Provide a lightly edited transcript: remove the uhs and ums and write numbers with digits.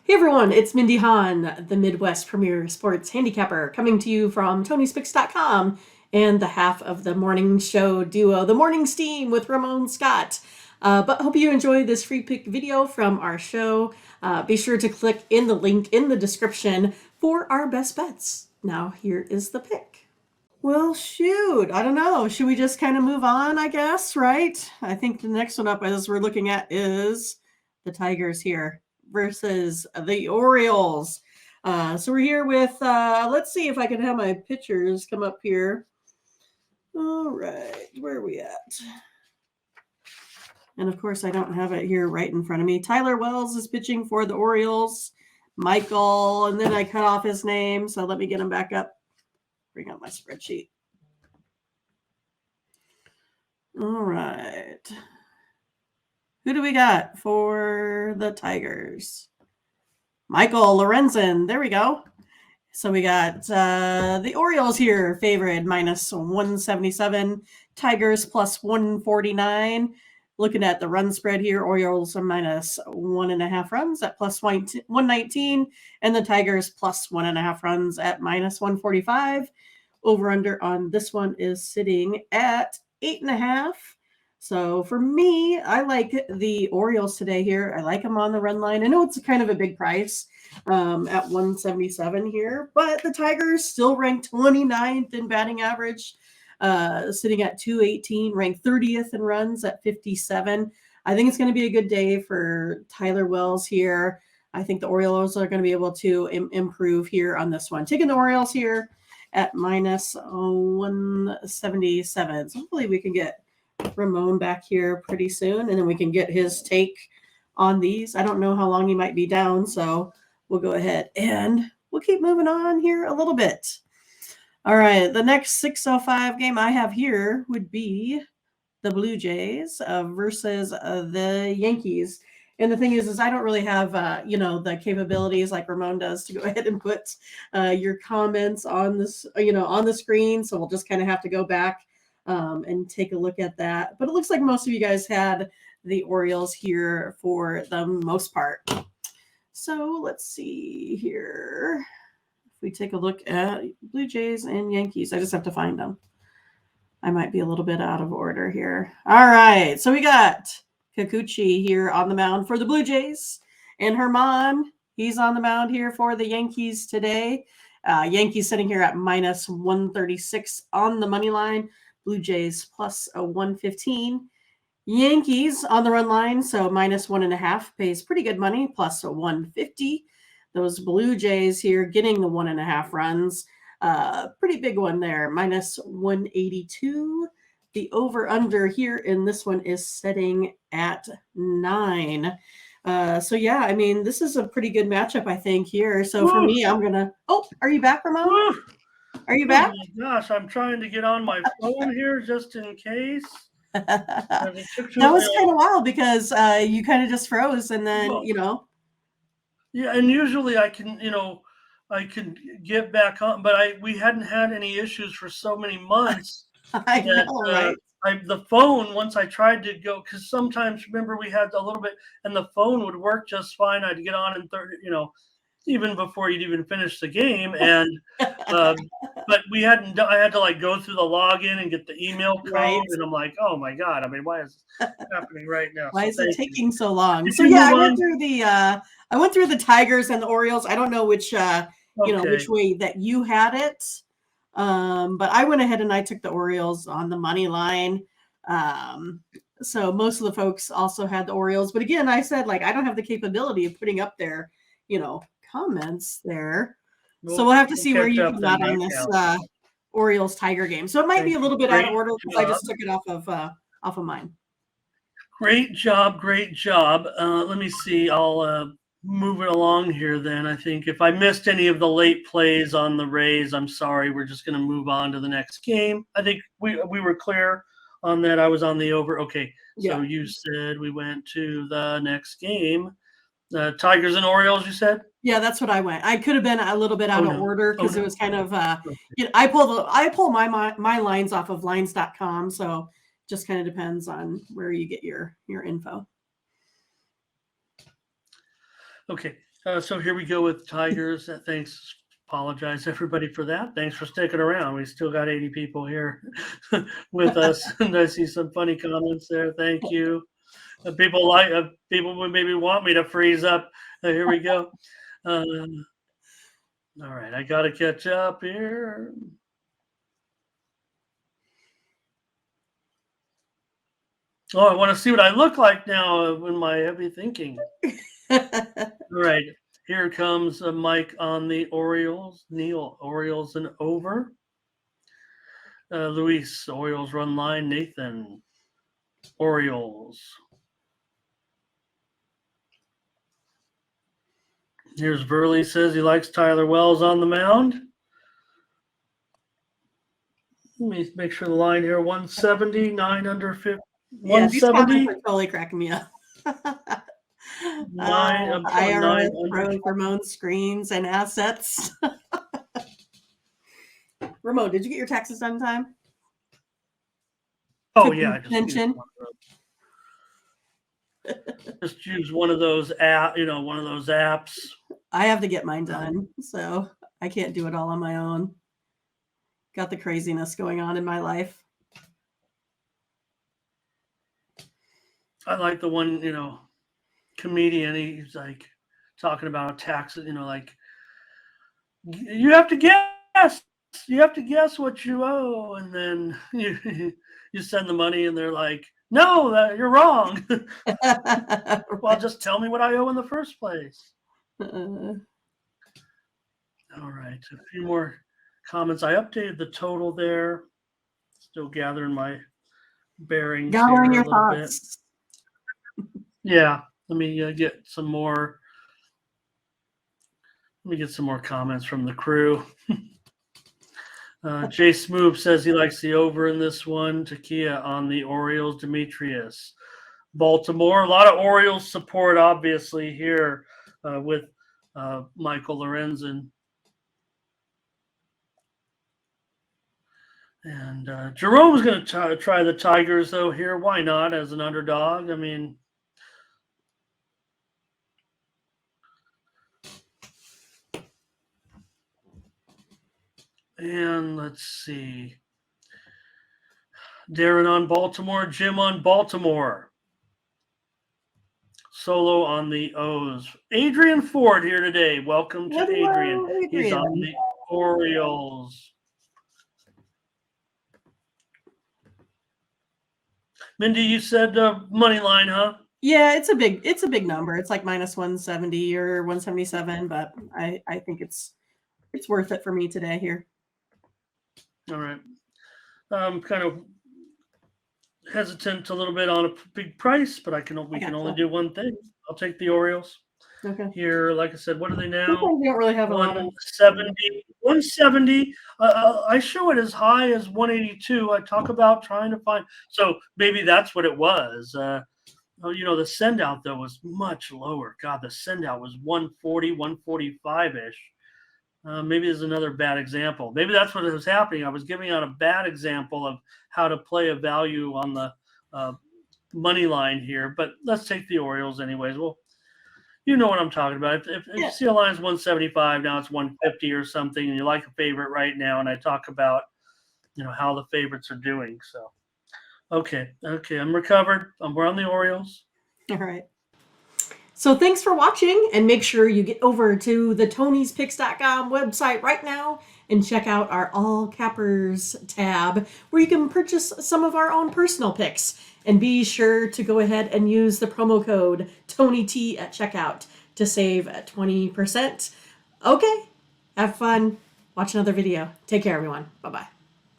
Hey everyone, it's Mindy Hahne, the Midwest premier sports handicapper, coming to you from TonySpix.com and the half of the morning show duo, The Morning Steam with Ramon Scott. But hope you enjoy this free pick video from our show. Be sure to click in the link in the description for our best bets. Now here is the pick. Well, shoot, I don't know. Should we just kind of move on, I guess, right? I think the next one up as we're looking at is the Tigers here versus the Orioles. So we're here with, let's see if I can have my pictures come up here. All right, where are we at? And of course, I don't have it here right in front of me. Tyler Wells is pitching for the Orioles. Michael, and then I cut off his name, so let me get him back up. Bring up my spreadsheet. All right. Who do we got for the Tigers? Michael Lorenzen. There we go. So we got the Orioles here favored minus 177. Tigers plus 149. Looking at the run spread here, Orioles are minus 1.5 runs at plus 119. And the Tigers plus 1.5 runs at minus 145. Over under on this one is sitting at 8.5. So for me, I like the Orioles today here. I like them on the run line. I know it's kind of a big price at 177 here, but the Tigers still ranked 29th in batting average, sitting at 218, ranked 30th in runs at 57. I think it's going to be a good day for Tyler Wells here. I think the Orioles are going to be able to improve here on this one. Taking the Orioles here at minus 177. So hopefully we can get Ramon back here pretty soon, and then we can get his take on these. I don't know how long he might be down, so we'll go ahead and we'll keep moving on here a little bit. All right, the next 605 game I have here would be the Blue Jays versus the Yankees. And the thing is I don't really have, the capabilities like Ramon does to go ahead and put your comments on this, on the screen. So we'll just kind of have to go back and take a look at that. But it looks like most of you guys had the Orioles here for the most part. So let's see here. If we take a look at Blue Jays and Yankees, I just have to find them. I might be a little bit out of order here. All right. So we got Kikuchi here on the mound for the Blue Jays. And Herman, he's on the mound here for the Yankees today. Yankees sitting here at minus 136 on the money line. Blue Jays plus a 115. Yankees on the run line, so minus 1.5 pays pretty good money, plus a 150. Those Blue Jays here getting the 1.5 runs. Pretty big one there, minus 182. The over-under here in this one is setting at 9. So yeah, I mean, this is a pretty good matchup, I think, here. So for me, I'm gonna. Oh, are you back, Ramon? Are you back? Oh my gosh, I'm trying to get on my phone here just in case. That was kind of wild because you kind of just froze, and then Yeah, and usually I can get back on, but we hadn't had any issues for so many months. I know, right? The phone, once I tried to go, because sometimes, remember, we had a little bit, and the phone would work just fine. I'd get on in 30, even before you'd even finish the game, and but I had to like go through the login and get the email code, right. And I'm like, oh my god, I mean, why is this happening right now? Why is it taking so long? So yeah, I went through the Tigers and the Orioles. I don't know which which way that you had it, but I went ahead and I took the Orioles on the money line. So most of the folks also had the Orioles, but again, I said, like, I don't have the capability of putting up their comments there. So we'll have to see where you come out on this Orioles Tiger game. So it might be a little bit out of order because I just took it off of mine. Great job. Let me see. I'll move it along here then. I think if I missed any of the late plays on the Rays, I'm sorry. We're just going to move on to the next game. I think we were clear on that. I was on the over. Okay. Yeah. So you said we went to the next game. Tigers and Orioles, you said? Yeah, that's what I went. I could have been a little bit out of order because it was kind of I pull my lines off of lines.com, so just kind of depends on where you get your info. Okay, so here we go with Tigers. Thanks. Apologize everybody for that. Thanks for sticking around. We still got 80 people here with us, and I see some funny comments there. Thank you. People would maybe want me to freeze up. Here we go. Uh, all right, I got to catch up here. Oh, I want to see what I look like now in my heavy thinking. All right, here comes Mike on the Orioles. Neil, Orioles and over. Luis, Orioles run line. Nathan, Orioles. Here's Verley says he likes Tyler Wells on the mound. Let me make sure the line here 170, 9 under 50. Yeah, these comments 170. are totally cracking me up. Nine, IRS 9 Pro Ramon screens and assets. Ramon, did you get your taxes done in time? Oh yeah, Pension. Just use one of those apps. I have to get mine done, so I can't do it all on my own. Got the craziness going on in my life. I like the one, comedian. He's like talking about taxes, like you have to guess what you owe, and then you send the money, and they're like, no, you're wrong. Well, just tell me what I owe in the first place. All right, a few more comments. I updated the total there. Still gathering my bearings. Gathering here your a little thoughts. bit. Yeah, let me get some more. Let me get some more comments from the crew. Jay Smoop says he likes the over in this one. Takia on the Orioles. Demetrius. Baltimore. A lot of Orioles support, obviously, here with Michael Lorenzen. And Jerome's going to try the Tigers, though, here. Why not, as an underdog? I mean, and let's see. Darren on Baltimore. Jim on Baltimore. Solo on the O's. Adrian Ford here today. Welcome to Adrian. He's on the Orioles. Mindy, you said money line, huh? Yeah, it's a big number. It's like minus 170 or 177, but I think it's worth it for me today here. All right. I'm kind of hesitant a little bit on a big price, but we can only do one thing. I'll take the Orioles. Okay. Here, like I said, what are they now? Sometimes you don't really have 170. 170. I show it as high as 182. I talk about trying to find. So maybe that's what it was. The send out though was much lower. God, the send out was 140, 145 ish. Maybe there's another bad example. Maybe that's what was happening. I was giving out a bad example of how to play a value on the money line here. But let's take the Orioles anyways. Well, you know what I'm talking about. If you see a line is 175, now it's 150 or something, and you like a favorite right now, and I talk about how the favorites are doing. So, okay, I'm recovered. We're on the Orioles. All right. So thanks for watching, and make sure you get over to the Tony'sPicks.com website right now and check out our All Cappers tab where you can purchase some of our own personal picks. And be sure to go ahead and use the promo code TonyT at checkout to save 20%. Okay, have fun. Watch another video. Take care, everyone. Bye-bye.